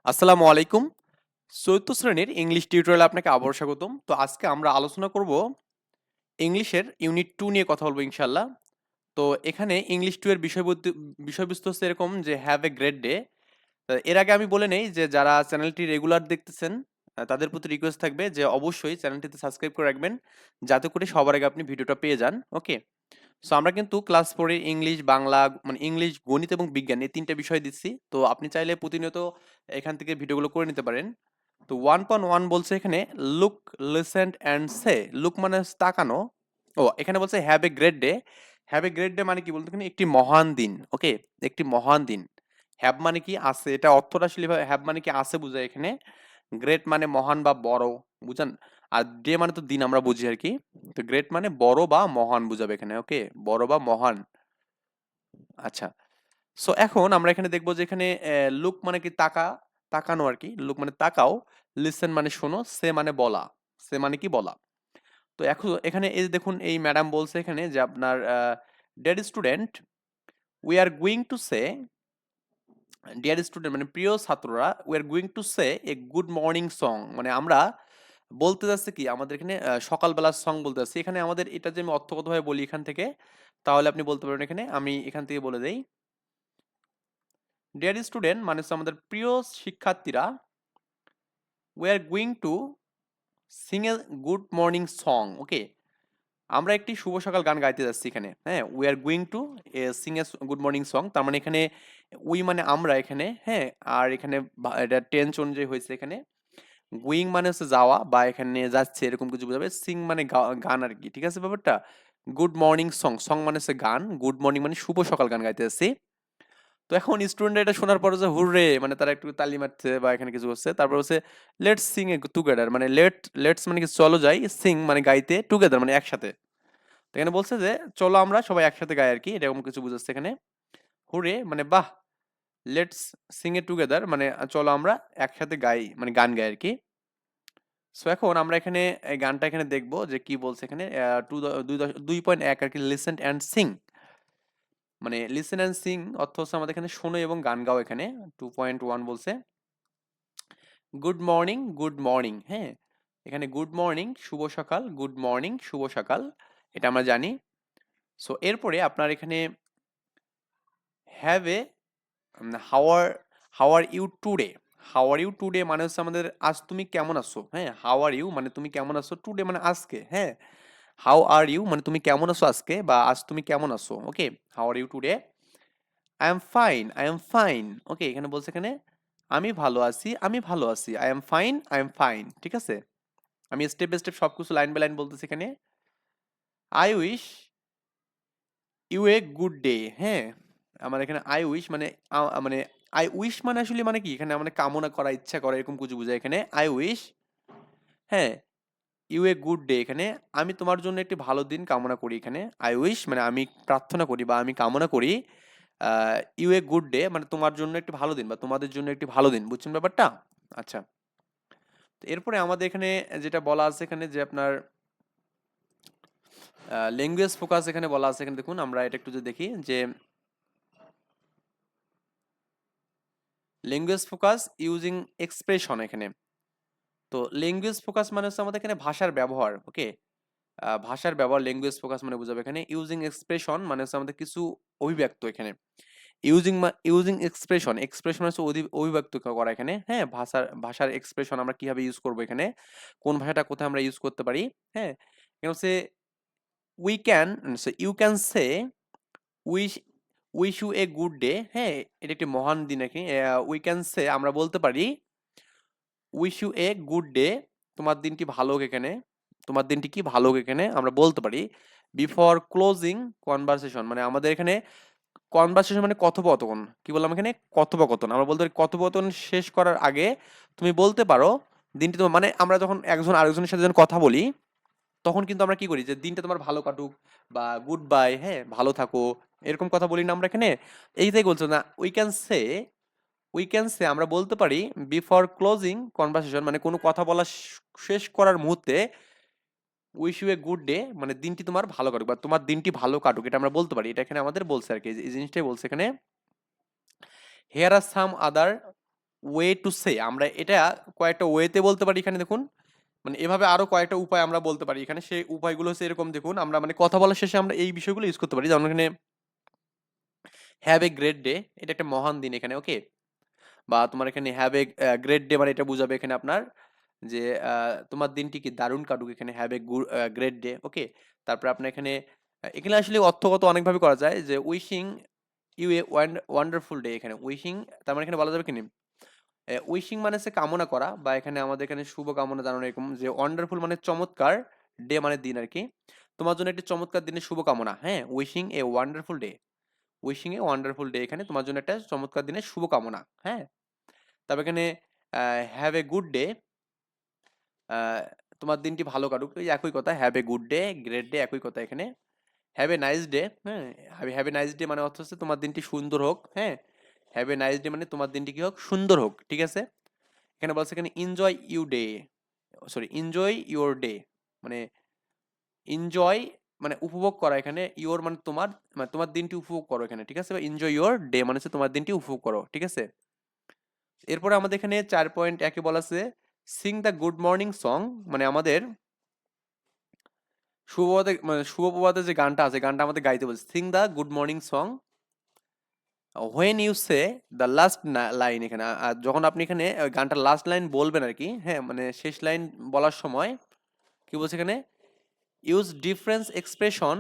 আসসালামু আলাইকুম। চতুর্থ শ্রেণীর ইংলিশ টিউটোরিয়ালে আপনাকে আবারও স্বাগতম। তো আজকে আমরা আলোচনা করব ইংলিশের ইউনিট 2 নিয়ে কথা বলবো ইনশাআল্লাহ। তো এখানে ইংলিশ 2 এর বিষয়বস্তু হচ্ছে এরকম যে হ্যাভ এ গ্রেট ডে। এর আগে আমি বলে নেই যে যারা চ্যানেলটি রেগুলার দেখতেছেন তাদের প্রতি রিকোয়েস্ট থাকবে যে অবশ্যই চ্যানেলটিতে সাবস্ক্রাইব করে রাখবেন যাতে করে সবার আগে আপনি ভিডিওটা পেয়ে যান। ওকে? সো আমরা কিন্তু ক্লাস 4 এ ইংলিশ, বাংলা মানে ইংলিশ, গণিত এবং বিজ্ঞান এই ৩ টা বিষয় দিচ্ছি। তো আপনি চাইলে প্রতিনিয়ত এখান থেকে ভিডিওগুলো করে নিতে পারেন। তো 1.1 বলছে এখানে look, listen and say. Look মানে হচ্ছে তাকানো। এখানে বলছে have a great day. Have a great day মানে কি বলতে এখানে একটি মহান দিন। ওকে? একটি মহান দিন। হ্যাভ মানে কি আছে। এটা অর্থটা আসলে হ্যাভ মানে কি আছে বোঝায় এখানে। গ্রেট মানে মহান বা বড়, বুঝেন? আর ডে মানে তো দিন আমরা বুঝি আরকি। তো গ্রেট মানে বড় বা মহান বুঝাবে এখানে। ওকে? বড় বা মহান। আচ্ছা। সো এখন আমরা এখানে দেখব যে এখানে লুক মানে কি তাকানো আরকি। লুক মানে তাকাও, লিসেন মানে শোনো, সে মানে বলা। সে মানে কি বলা। তো এখন এখানে এই যে দেখুন এই ম্যাডাম বলছে এখানে যে আপনার dear student, we are going to say, dear student মানে প্রিয় ছাত্ররা, we are going to say A good morning song. মানে আমরা বলতে যাচ্ছি কি আমাদের এখানে সকালবেলার সং বলতে যাচ্ছি। এখানে আমাদের এটা যে আমি অর্থগতভাবে বলি এখান থেকে, তাহলে আপনি বলতে পারবেন এখানে আমি এখান থেকে বলে দেই। ডিয়ার স্টুডেন্ট মানে হচ্ছে আমাদের প্রিয় শিক্ষার্থীরা, we are going to sing a good morning song. Okay? আমরা একটি শুভ সকাল গান গাইতে যাচ্ছি এখানে। হ্যাঁ? We are going to sing a good morning song. তার মানে এখানে উই মানে আমরা এখানে, হ্যাঁ? আর এখানে এটা টেন্স অনুযায়ী হয়েছে এখানে। গোয়িং মানে হচ্ছে যাওয়া বা এখানে যাচ্ছে এরকম কিছু বোঝাবে। সিং মানে গান আরকি। ঠিক আছে ব্যাপারটা? Good morning song. সং মানে হচ্ছে গান। গুড মর্নিং মানে শুভ সকাল গান গাইতে যাচ্ছি। তো এখন স্টুডেন্টরা এটা শোনার পরে যে হুররে মানে তারা একটু তালি মারছে বা এখানে কিছু করছে। তারপর হচ্ছে লেটস সিং এ টুগেদার মানে লেটস মানে কি চলো যাই, সিং মানে গাইতে, টুগেদার মানে একসাথে। তো এখানে বলছে যে চলো আমরা সবাই একসাথে গাই আরকি। এরকম কিছু বুঝাচ্ছে এখানে। হুররে মানে বাহ! লেটস সিং এ টুগেদার মানে চলো আমরা একসাথে গাই মানে গান গাই আরকি। সো এখন আমরা এখানে এই গানটা এখানে দেখব যে কি বলছে এখানে 2.1 আরকি লিসেন অ্যান্ড সিং। মানে লিসেন অ্যান্ড সিং অর্থ হচ্ছে আমাদের এখানে শোনো এবং গান গাও এখানে। 2.1 বলছে গুড মর্নিং, হ্যাঁ? এখানে গুড মর্নিং শুভ সকাল, গুড মর্নিং শুভ সকাল। এটা আমরা জানি। সো এরপরে আপনার এখানে have a how are how are you today? How are you today মানে হচ্ছে আমাদের আজ তুমি কেমন আছো? হ্যাঁ? হাউ আর ইউ মানে তুমি কেমন আছো? টুডে মানে আজকে, হ্যাঁ? হাউ আর ইউ মানে তুমি কেমন আছো আজকে বা আজ তুমি কেমন আছো? Okay? How are you today? I am fine, I am fine. Okay? এখানে বলছে এখানে আমি ভালো আছি, আমি ভালো আছি। I am fine, I am fine. ঠিক আছে? আমি স্টেপ বাই স্টেপ সবকিছু লাইন বাই লাইন বলতেছি এখানে। I wish you a good day. হ্যাঁ? আমার এখানে আই উইশ মানে মানে আই উইশ মানে আসলে মানে কি? এখানে মানে কামনা করা, ইচ্ছা করা এরকম কিছু বোঝায় এখানে। আই উইশ, হ্যাঁ, ইউ এ গুড ডে এখানে আমি তোমার জন্য একটি ভালো দিন কামনা করি এখানে। আই উইশ মানে আমি প্রার্থনা করি বা আমি কামনা করি ইউ এ গুড ডে মানে তোমার জন্য একটি ভালো দিন বা তোমাদের জন্য একটি ভালো দিন। বুঝছেন ব্যাপারটা? আচ্ছা। তো এরপরে আমাদের এখানে যেটা বলা আছে এখানে যে আপনার ল্যাঙ্গুয়েজ ফোকাস এখানে বলা আছে এখানে দেখুন আমরা এটা একটু যদি দেখি যে ল্যাঙ্গুয়েজ ফোকাস ইউজিং এক্সপ্রেশন এখানে। তো ল্যাঙ্গুয়েজ ফোকাস মানে হচ্ছে আমাদের এখানে ভাষার ব্যবহার। ওকে? ভাষার ব্যবহার ল্যাঙ্গুয়েজ ফোকাস মানে বোঝাবে এখানে। ইউজিং এক্সপ্রেশন মানে হচ্ছে আমাদের কিছু অভিব্যক্ত এখানে। ইউজিং এক্সপ্রেশন, এক্সপ্রেশন হচ্ছে অভিব্যক্ত করা এখানে। হ্যাঁ? ভাষার এক্সপ্রেশন আমরা কিভাবে ইউজ করব এখানে? কোন ভাষাটা কোথায় আমরা ইউজ করতে পারি? হ্যাঁ? এখানে হচ্ছে we can you can say wish wish you a good day. হ্যাঁ? এটা একটি মহান দিন আরকি। উই ক্যান সে আমরা বলতে পারি wish you a good day. তোমার দিনটি ভালো হোক এখানে। তোমার দিনটি কি ভালো হোক এখানে আমরা বলতে পারি। বিফোর ক্লোজিং কনভারসেশন মানে আমাদের এখানে কনভারসেশন মানে কথোপকথন। কি বললাম এখানে? কথোপকথন। আমরা বলতে পারি কথোপকথন শেষ করার আগে তুমি বলতে পারো দিনটি তোমার মানে আমরা যখন একজন আরেকজনের সাথে যখন কথা বলি, তখন কিন্তু আমরা কি করি? যে দিনটা তোমার ভালো কাটুক বা গুড বাই, হ্যাঁ? ভালো থাকো। এরকম কথা বলি না আমরা এখানে? এইটাই বলছো না উই ক্যান সে আমরা বলতে পারি বিফোর ক্লোজিং কনভারসেশন মানে কোনো কথা বলা শেষ করার মুহূর্তে wish you a good day মানে দিনটি তোমার ভালো কাটুক বা তোমার দিনটি ভালো কাটুক এটা আমরা বলতে পারি। এটা এখানে আমাদের বলছে আরকি। এই জিনিসটাই বলছে এখানে। Here are some other way to say, আমরা এটা কয়েকটা ওয়েতে বলতে পারি এখানে দেখুন, মানে এভাবে আরো কয়েকটা উপায় আমরা বলতে পারি এখানে, সেই উপায়গুলো হচ্ছে এরকম দেখুন, আমরা মানে কথা বলার শেষে আমরা এই বিষয়গুলো ইউজ করতে পারি, যেমন এখানে হ্যাভ এ গ্রেট ডে, এটা একটা মহান দিন এখানে, ওকে। বা তোমার এখানে হ্যাভ এ গ্রেট ডে মানে এটা বুঝাবে এখানে আপনার যে তোমার দিনটি কি দারুণ কাটুক, এখানে হ্যাভ এ গ্রেট ডে, ওকে। তারপর আপনার এখানে এখানে আসলে অর্থগত অনেকভাবে করা যায়, যে wishing you a wonderful day, এখানে উইশিং তার মানে এখানে বলা যাবে কি উইশিং মানে হচ্ছে কামনা করা, বা এখানে আমাদের এখানে শুভ কামনা জানানো, এরকম যে ওয়ান্ডারফুল মানে চমৎকার, ডে মানে দিন আর কি, তোমার জন্য একটি চমৎকার দিনের শুভ কামনা, হ্যাঁ, উইশিং এ ওয়ান্ডারফুল ডে, উইশিং এ ওয়ান্ডারফুল ডে এখানে তোমার জন্য একটা চমৎকার দিনের শুভ কামনা, হ্যাঁ। তারপর এখানে হ্যাভ এ গুড ডে, তোমার দিনটি ভালো কাটুক, এই একই কথা, have a good day, great day একই কথা এখানে। হ্যাভ এ নাইস ডে, হ্যাঁ, হ্যাভ এ নাইস ডে মানে অর্থ হচ্ছে তোমার দিনটি সুন্দর হোক, হ্যাঁ। হ্যাভ এ নাইস ডে মানে তোমার দিনটি কি হোক, সুন্দর হোক, ঠিক আছে। এখানে বলছে এখানে enjoy you day, sorry enjoy your day, মানে এনজয় মানে উপভোগ করা, এখানে ইওর মানে তোমার, মানে তোমার দিনটি উপভোগ করো এখানে, ঠিক আছে। এনজয় ইউর ডে মানে হচ্ছে তোমার দিনটি উপভোগ করো, ঠিক আছে। এরপরে আমাদের এখানে 4.1 বলা আছে Singh the good morning song, মানে আমাদের শুভপ্রভাতে, মানে শুভপ্রভাতে যে গানটা আছে, গানটা আমাদের গাইতে বলছে, sing the good morning song when you say the last line, এখানে আর যখন আপনি এখানে ওই গানটার লাস্ট লাইন বলবেন আর কি, হ্যাঁ, মানে শেষ লাইন বলার সময় কি বলছে এখানে, use difference expression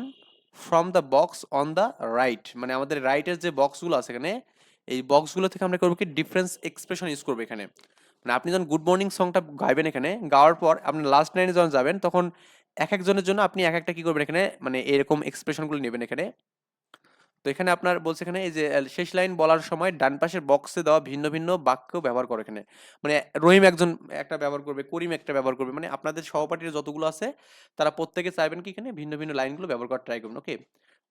from the box on the right, মানে আমাদের রাইটের যে বক্সগুলো আছে এখানে, এই বক্সগুলো থেকে আমরা করবো কি ডিফারেন্স এক্সপ্রেশন ইউজ করবো এখানে। মানে আপনি যখন গুড মর্নিং সংটা গাইবেন এখানে, গাওয়ার পর আপনি লাস্ট লাইনে যখন যাবেন, তখন এক একজনের জন্য আপনি এক একটা কি করবেন এখানে, মানে এরকম এক্সপ্রেশনগুলো নেবেন এখানে। তো এখানে আপনার বলছে এখানে এই যে শেষ লাইন বলার সময় ডান পাশের বক্সে দেওয়া ভিন্ন ভিন্ন বাক্য ব্যবহার করে এখানে, মানে রহিম একজন একটা ব্যবহার করবে, করিম একটা ব্যবহার করবে, মানে আপনাদের সহপাঠীর যতগুলো আছে তারা প্রত্যেকে চাইবেন কি এখানে ভিন্ন ভিন্ন লাইনগুলো ব্যবহার করার ট্রাই করবেন, ওকে।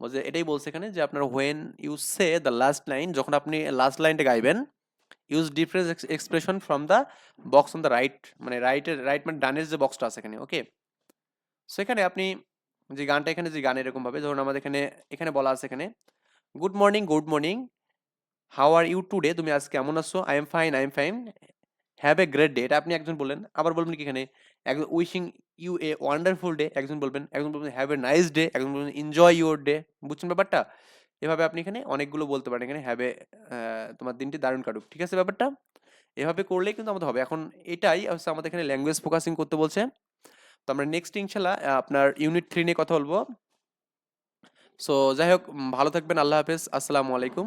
বলছে এটাই বলছে এখানে যে আপনার when you say the last line, যখন আপনি লাস্ট লাইনটা গাইবেন, use difference expression from the box on the right, মানে রাইট মানে ডানের যে বক্সটা আছে এখানে, ওকে। সেখানে আপনি যে গানটা এখানে, যে গান এরকম ভাবে, ধরুন আমাদের এখানে এখানে বলা আছে এখানে good morning, good morning, how are you today, তুমি আজ কেমন আছো, I am fine, I am fine, have a great day, এটা আপনি একজন বললেন, আবার বলবেন কি এখানে একজন wishing you a wonderful day, একজন বলবেন হ্যাভ এ নাইস ডে, একজন বলবেন এনজয় ইউর ডে, বুঝছেন ব্যাপারটা। এভাবে আপনি এখানে অনেকগুলো বলতে পারেন এখানে, হ্যাভ এ তোমার দিনটি দারুণ কাটুক, ঠিক আছে ব্যাপারটা। এভাবে করলেই কিন্তু আমাদের হবে। এখন এটাই হচ্ছে আমাদের এখানে ল্যাঙ্গুয়েজ ফোকাসিং করতে বলছে। তো আমরা নেক্সট ইনশাল্লাহ আপনার ইউনিট 3 নিয়ে কথা বলবো। সো যাই হোক, ভালো থাকবেন, আল্লাহ হাফেজ, আসসালামু আলাইকুম।